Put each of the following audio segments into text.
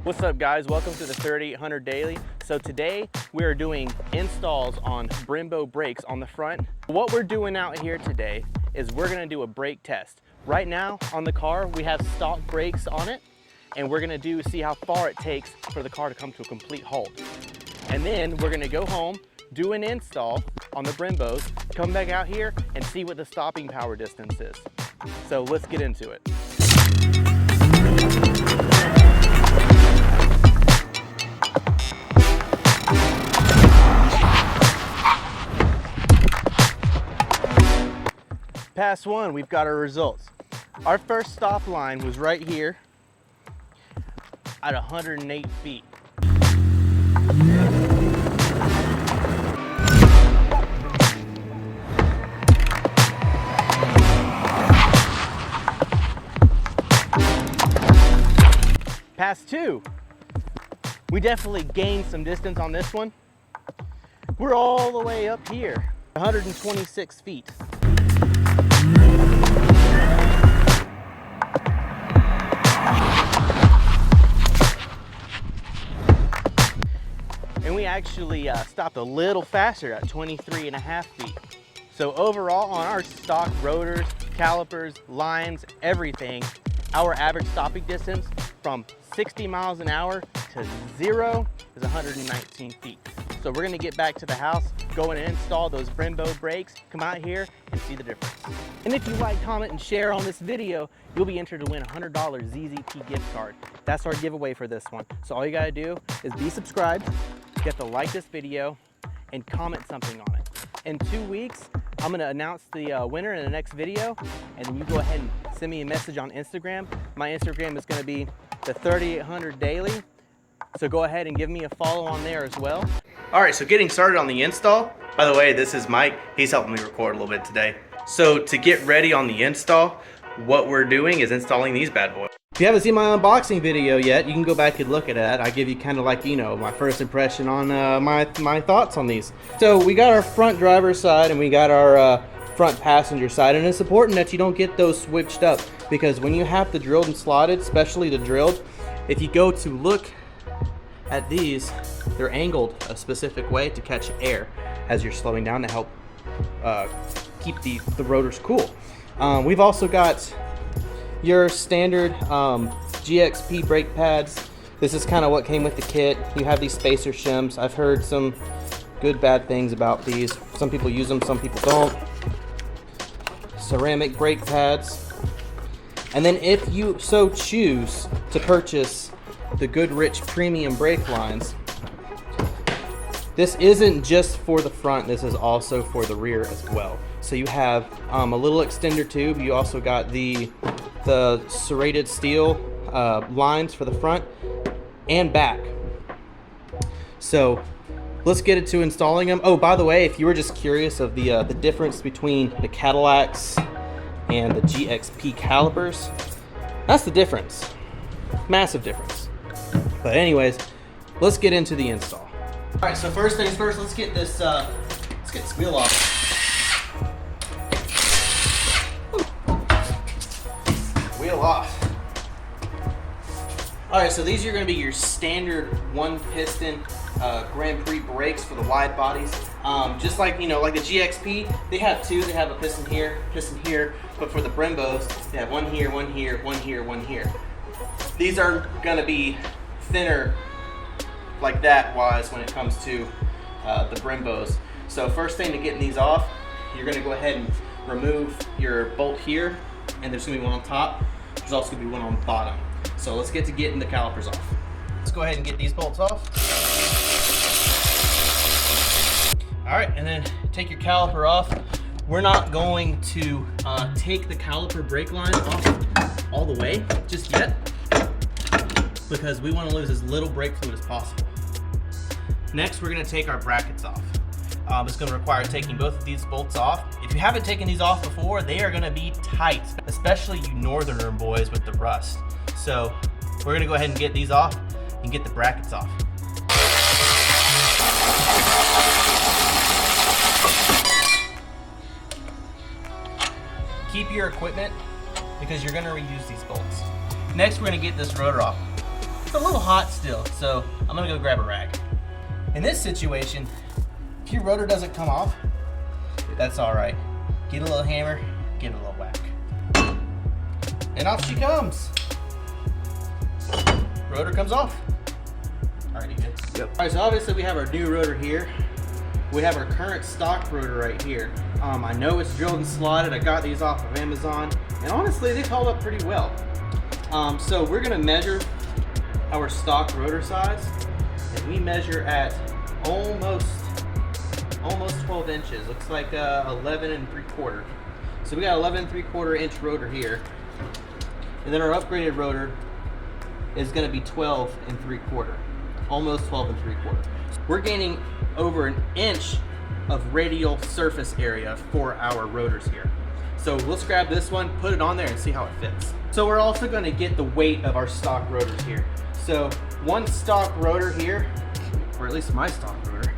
What's up guys, welcome to the 3800 Daily. So today we are doing installs on Brembo brakes on the front. What we're doing out here today is we're gonna do a brake test. Right now on the car we have stock brakes on it, and we're gonna see how far it takes for the car to come to a complete halt. And then we're gonna go home, do an install on the Brembos, come back out here and see what the stopping power distance is. So let's get into it. Pass one, we've got our results. Our first stop line was right here at 108 feet. Pass two, we definitely gained some distance on this one. We're all the way up here, 126 feet. And we actually stopped a little faster at 23.5 feet. So overall on our stock rotors, calipers, lines, everything, our average stopping distance from 60 miles an hour to 0 is 119 feet. So we're gonna get back to the house, go and install those Brembo brakes, come out here and see the difference. And if you like, comment, and share on this video, you'll be entered to win a $100 ZZP gift card. That's our giveaway for this one. So all you gotta do is be subscribed, you have to like this video, and comment something on it. In 2 weeks, I'm gonna announce the winner in the next video, and then you go ahead and send me a message on Instagram. My Instagram is gonna be the 3800 Daily. So go ahead and give me a follow on there as well. All right, so getting started on the install. By the way, this is Mike. He's helping me record a little bit today. So to get ready on the install, what we're doing is installing these bad boys. If you haven't seen my unboxing video yet, you can go back and look at that. I give you kind of like, you know, my first impression on my thoughts on these. So we got our front driver's side and we got our front passenger side, and it's important that you don't get those switched up, because when you have the drilled and slotted, especially the drilled, if you go to look at these, they're angled a specific way to catch air as you're slowing down to help keep the rotors cool. We've also got your standard GXP brake pads. This is kind of what came with the kit. You have these spacer shims. I've heard some good, bad things about these. Some people use them, some people don't. Ceramic brake pads. And then if you so choose to purchase the Goodrich premium brake lines, this isn't just for the front, this is also for the rear as well. So you have a little extender tube. You also got the serrated steel lines for the front and back. So let's get into installing them. Oh, by the way, if you were just curious of the difference between the Cadillacs and the GXP calipers, that's the difference. Massive difference. But anyways, let's get into the install. All right, so first things first, let's get this wheel off. Wheel off. All right, so these are gonna be your standard one piston Grand Prix brakes for the wide bodies. Just like, you know, like the GXP, they have two. They have a piston here, but for the Brembos, they have one here, one here, one here, one here. These are gonna be thinner like that wise when it comes to the Brembos. So first thing to getting these off, you're gonna go ahead and remove your bolt here, and there's gonna be one on top. There's also gonna be one on the bottom. So let's get to getting the calipers off. Let's go ahead and get these bolts off. All right, and then take your caliper off. We're not going to take the caliper brake line off all the way just yet, because we want to lose as little brake fluid as possible. Next, we're going to take our brackets off. It's going to require taking both of these bolts off. If you haven't taken these off before, they are going to be tight, especially you northerner boys with the rust. So we're going to go ahead and get these off and get the brackets off. Keep your equipment because you're going to reuse these bolts. Next, we're going to get this rotor off. It's a little hot still, so I'm gonna go grab a rag. In this situation, if your rotor doesn't come off, that's all right. Get a little hammer, give it a little whack. And off she comes. Rotor comes off. All right, you good? Yep. All right, so obviously we have our new rotor here. We have our current stock rotor right here. I know it's drilled and slotted. I got these off of Amazon, and honestly, they've held up pretty well. So we're gonna measure our stock rotor size, and we measure at almost 12 inches. Looks like 11 3/4. So we got 11 3/4 inch rotor here, and then our upgraded rotor is going to be 12 3/4, almost 12 3/4. We're gaining over an inch of radial surface area for our rotors here. So let's grab this one, put it on there, and see how it fits. So we're also going to get the weight of our stock rotors here. So one stock rotor here, or at least my stock rotor,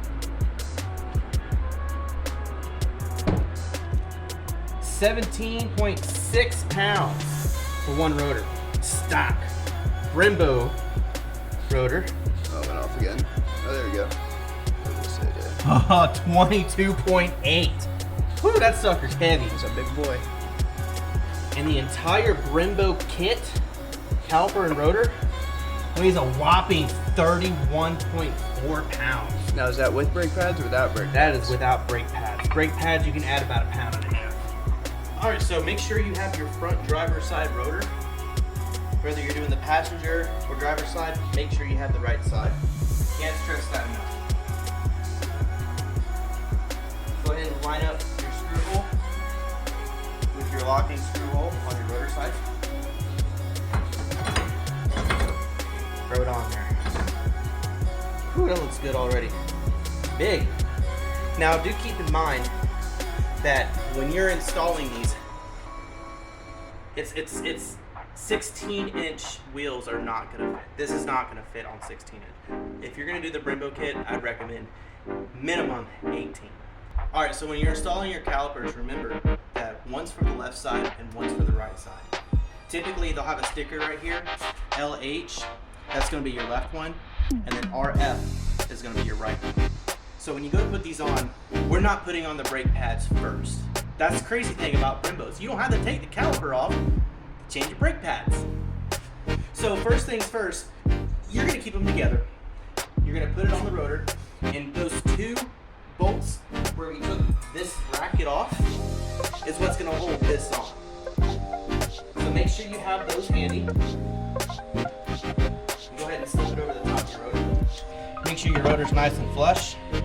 17.6 pounds for one rotor. Stock Brembo rotor. Oh, it went off again. Oh, there we go. 22.8. Whew, that sucker's heavy. It's a big boy. And the entire Brembo kit, caliper and rotor, weighs a whopping 31.4 pounds. Now, is that with brake pads or without brake pads? That is without brake pads. Brake pads, you can add about 1.5 pounds. All right, so make sure you have your front driver's side rotor. Whether you're doing the passenger or driver's side, make sure you have the right side. Can't stress that enough. Go ahead and line up your screw hole with your locking screw hole on your rotor side. Throw it on there. Whew, that looks good already. Big. Now do keep in mind that when you're installing these, it's 16-inch wheels are not gonna fit. This is not gonna fit on 16-inch. If you're gonna do the Brembo kit, I'd recommend minimum 18. All right, so when you're installing your calipers, remember that one's for the left side and one's for the right side. Typically, they'll have a sticker right here, LH, that's gonna be your left one, and then RF is gonna be your right one. So when you go to put these on, we're not putting on the brake pads first. That's the crazy thing about Brembos. You don't have to take the caliper off to change your brake pads. So first things first, you're gonna keep them together. You're gonna put it on the rotor, and those two bolts where we took this bracket off is what's gonna hold this on. So make sure you have those handy. Go ahead and slip it over the top of your rotor. Make sure your rotor's nice and flush. You're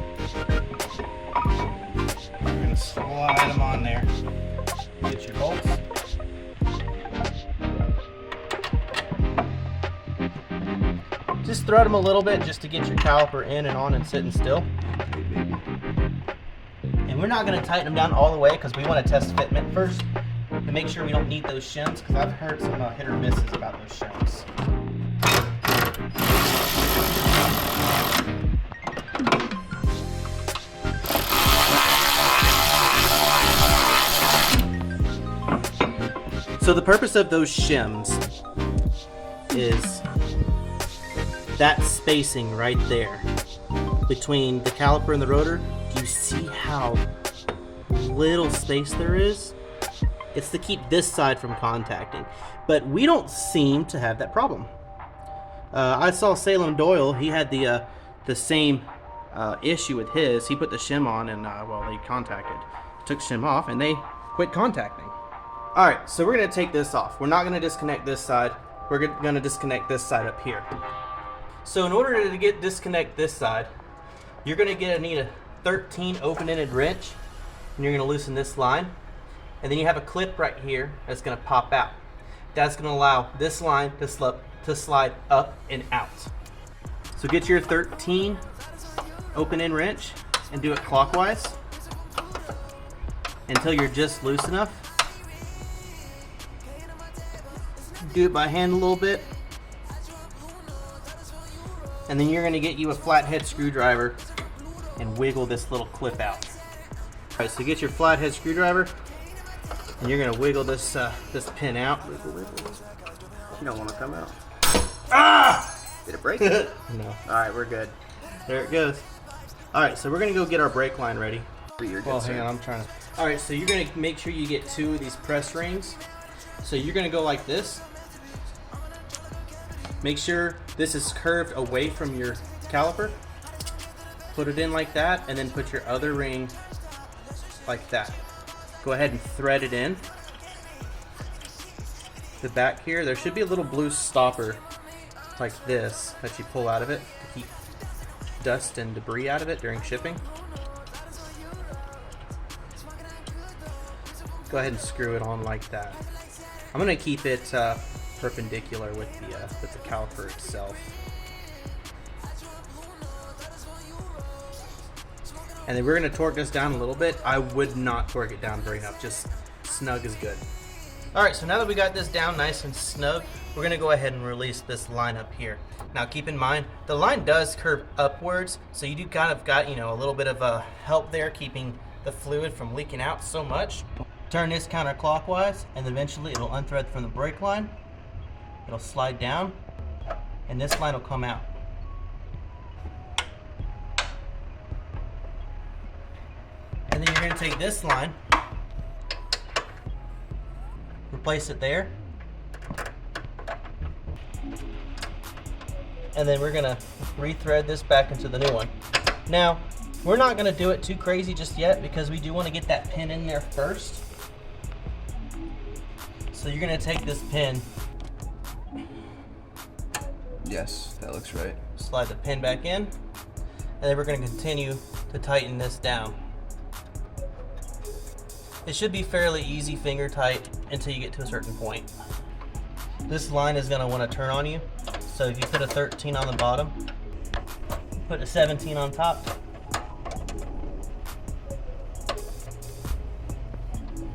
gonna slide them on there. Get your bolts. Just thread them a little bit just to get your caliper in and on and sitting still. And we're not gonna tighten them down all the way because we wanna test fitment first to make sure we don't need those shims, because I've heard some hit or misses about those shims. So the purpose of those shims is that spacing right there between the caliper and the rotor. Do you see how little space there is? It's to keep this side from contacting, but we don't seem to have that problem. I saw Salem Doyle, he had the same issue with his. He put the shim on and well, they contacted. Took shim off and they quit contacting. All right, so we're gonna take this off. We're not gonna disconnect this side. We're gonna disconnect this side up here. So in order to disconnect this side, you're gonna need a 13 open-ended wrench, and you're gonna loosen this line. And then you have a clip right here that's gonna pop out. That's gonna allow this line to slide up and out. So get your 13 open-end wrench and do it clockwise until you're just loose enough. Do it by hand a little bit. And then you're gonna get you a flathead screwdriver and wiggle this little clip out. All right, so get your flathead screwdriver and you're gonna wiggle this this pin out. You don't want to come out. Ah! Did it break? No. All right, we're good. There it goes. All right, so we're gonna go get our brake line ready. You're good, Well, sir. hang on, I'm trying to. All right, so you're gonna make sure you get 2 of these press rings. So you're gonna go like this. Make sure this is curved away from your caliper. Put it in like that, and then put your other ring like that. Go ahead and thread it in. The back here, there should be a little blue stopper like this that you pull out of it to keep dust and debris out of it during shipping. Go ahead and screw it on like that. I'm gonna keep it perpendicular with the caliper itself. And then we're gonna torque this down a little bit. I would not torque it down very enough, just snug is good. All right, so now that we got this down nice and snug, we're gonna go ahead and release this line up here. Now keep in mind, the line does curve upwards, so you do kind of got, a little bit of a help there keeping the fluid from leaking out so much. Turn this counterclockwise, and eventually it'll unthread from the brake line. It'll slide down, and this line will come out. And then you're gonna take this line, replace it there, and then we're gonna rethread this back into the new one. Now, we're not gonna do it too crazy just yet because we do wanna get that pin in there first. So you're gonna take this pin, Yes, that looks right. slide the pin back in, and then we're gonna continue to tighten this down. It should be fairly easy finger tight until you get to a certain point. This line is gonna wanna turn on you. So if you put a 13 on the bottom, put a 17 on top,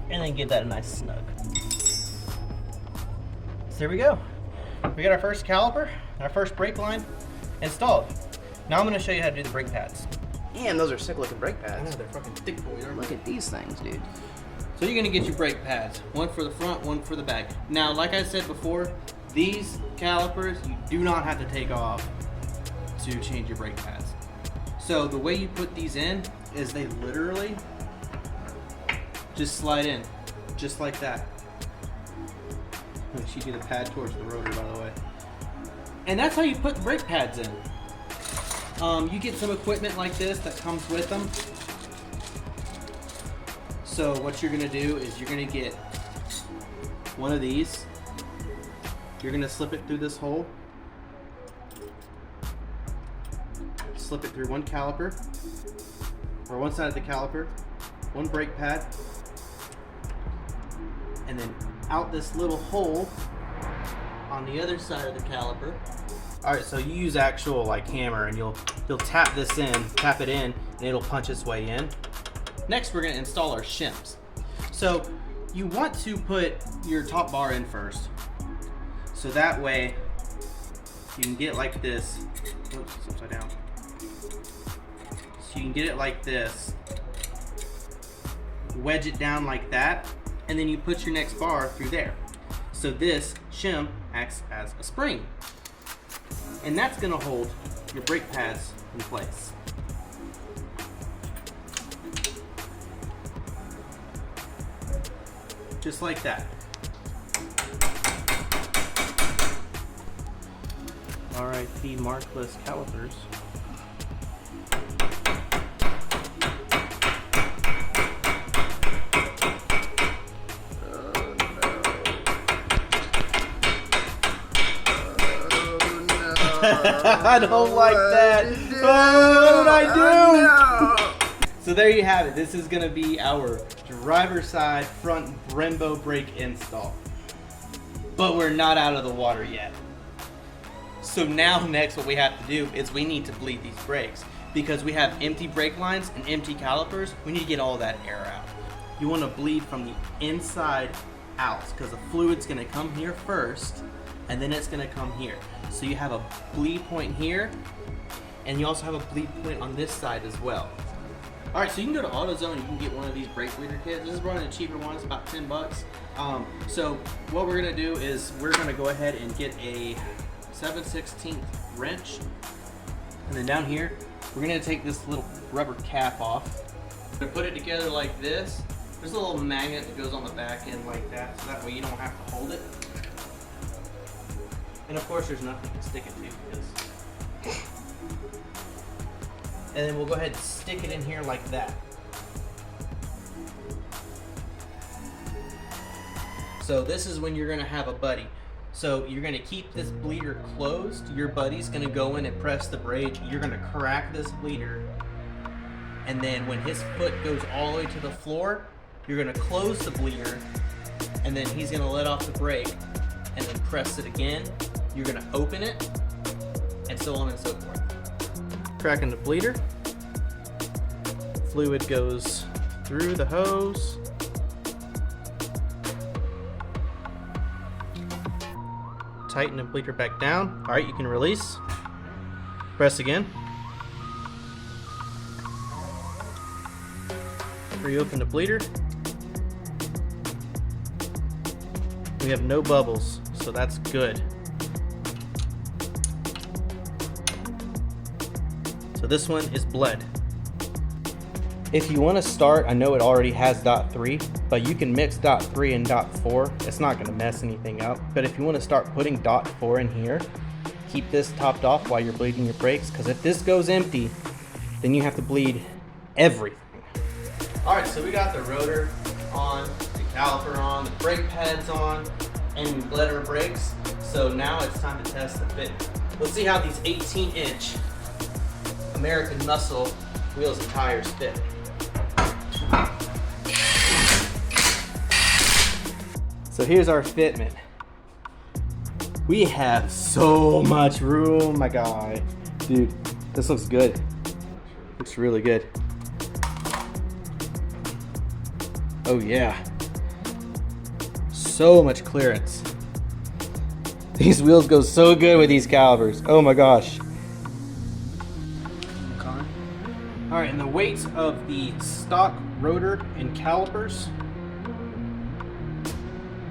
and then get that nice snug. So there we go. We got our first caliper, our first brake line installed. Now I'm gonna show you how to do the brake pads. Damn, those are sick looking brake pads. They're fucking thick boys, aren't Look they? at these things, dude. So you're gonna get your brake pads, one for the front, one for the back. Now, like I said before, these calipers you do not have to take off to change your brake pads. So the way you put these in is they literally just slide in, just like that. Make sure you get the pad towards the rotor, by the way. And that's how you put the brake pads in. You get some equipment like this that comes with them. So what you're gonna do is you're gonna get one of these. You're gonna slip it through this hole. Slip it through one caliper, or one side of the caliper, one brake pad, and then out this little hole on the other side of the caliper. All right, so you use actual like hammer, and you'll tap this in, tap it in, and it'll punch its way in. Next, we're gonna install our shims. So you want to put your top bar in first. So that way you can get it like this. Oops, it's upside down. So you can get it like this, wedge it down like that, and then you put your next bar through there. So this shim acts as a spring. And that's gonna hold your brake pads in place. Just like that. RIP markless calipers. I don't like that. Oh, what did I do? No. So there you have it. This is going to be our driver's side front Brembo brake install. But we're not out of the water yet. So now next what we have to do is we need to bleed these brakes. Because we have empty brake lines and empty calipers, we need to get all that air out. You want to bleed from the inside out because the fluid's going to come here first and then it's going to come here. So you have a bleed point here, and you also have a bleed point on this side as well. All right, so you can go to AutoZone and you can get one of these brake bleeder kits. This is one of the cheaper ones, about 10 bucks. So what we're gonna do is we're gonna go ahead and get a 7/16 wrench. And then down here, we're gonna take this little rubber cap off. We're gonna put it together like this. There's a little magnet that goes on the back end like that, so that way you don't have to hold it. And of course, there's nothing to stick it to because. And then we'll go ahead and stick it in here like that. So this is when you're gonna have a buddy. So you're gonna keep this bleeder closed. Your buddy's gonna go in and press the brake. You're gonna crack this bleeder. And then when his foot goes all the way to the floor, you're gonna close the bleeder. And then he's gonna let off the brake and then press it again. You're gonna open it and so on and so forth. Cracking the bleeder. Fluid goes through the hose. Tighten the bleeder back down. All right, you can release. Press again. Reopen the bleeder. We have no bubbles, so that's good. So this one is bled. If you want to start, I know it already has dot 3, but you can mix dot 3 and dot 4. It's not going to mess anything up. But if you want to start putting dot 4 in here, keep this topped off while you're bleeding your brakes, because if this goes empty, then you have to bleed everything. All right, so we got the rotor on, the caliper on, the brake pads on, and we bled our brakes. So now it's time to test the fit. Let's see how these 18-inch American Muscle wheels and tires fit. So here's our fitment. We have so much room, my guy. Dude, this looks good. Looks really good. Oh yeah. So much clearance. These wheels go so good with these calipers. Oh my gosh. All right, and the weight of the stock rotor and calipers,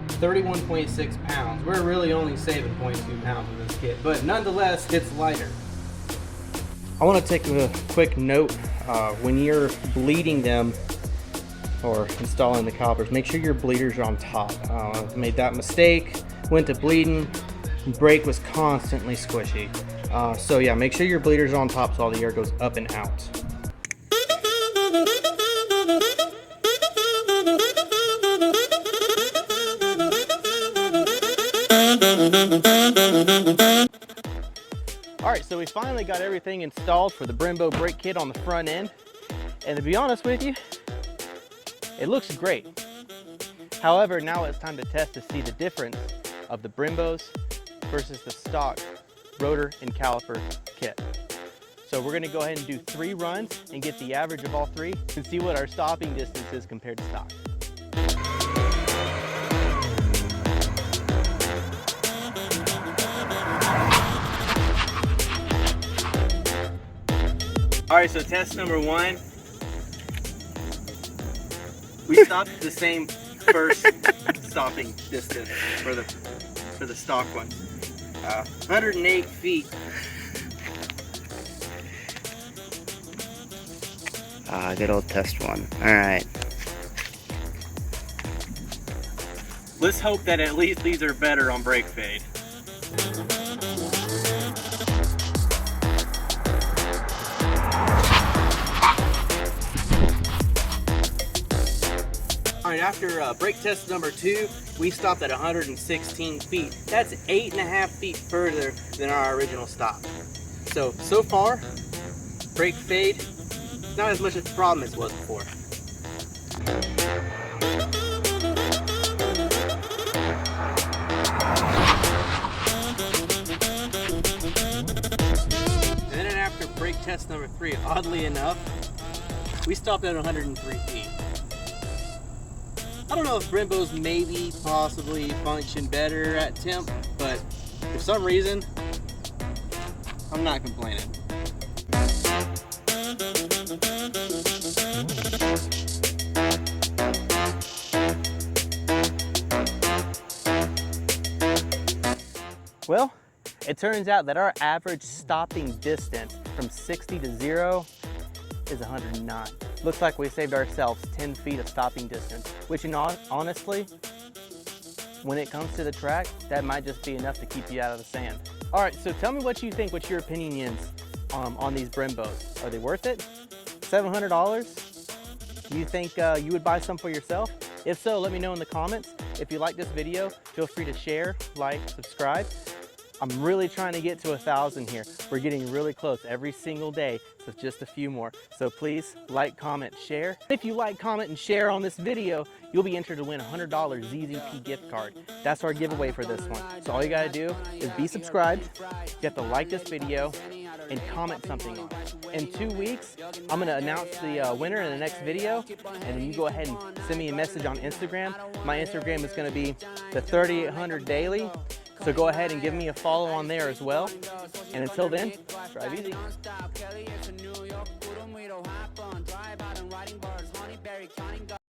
31.6 pounds. We're really only saving 0.2 pounds with this kit, but nonetheless, it's lighter. I want to take a quick note. When you're bleeding them or installing the calipers, make sure your bleeders are on top. Made that mistake, went to bleeding, brake was constantly squishy. So yeah, make sure your bleeders are on top so all the air goes up and out. Alright, so we finally got everything installed for the Brembo brake kit on the front end. And to be honest with you, it looks great. However, now it's time to test to see the difference of the Brembos versus the stock rotor and caliper kit. So we're going to go ahead and do 3 runs and get the average of all 3 and see what our stopping distance is compared to stock. All right, so test number 1. We stopped at the same first stopping distance for the stock one. 108 feet. Good old test 1. All right. Let's hope that at least these are better on brake fade. All right, after brake test number 2, we stopped at 116 feet. That's 8.5 feet further than our original stop. So far, brake fade, not as much of a problem as it was before. And then after brake test number 3, oddly enough, we stopped at 103 feet. I don't know if Brembos maybe possibly function better at temp, but for some reason, I'm not complaining. Well, It turns out that our average stopping distance from 60 to 0 is 109. Looks like we saved ourselves 10 feet of stopping distance, which honestly, when it comes to the track, that might just be enough to keep you out of the sand. All right, so tell me what you think, what your opinion is on these Brembos. Are they worth it? $700? Do you think you would buy some for yourself? If so, let me know in the comments. If you like this video, feel free to share, like, subscribe. I'm really trying to get to 1,000 here. We're getting really close every single day, so just a few more. So please like, comment, share. If you like, comment, and share on this video, you'll be entered to win a $100 ZZP gift card. That's our giveaway for this one. So all you gotta do is be subscribed, you have to like this video, and comment something on it. In 2 weeks, I'm gonna announce the winner in the next video, and then you go ahead and send me a message on Instagram. My Instagram is gonna be the 3800 Daily. So go ahead and give me a follow on there as well. And until then, drive easy.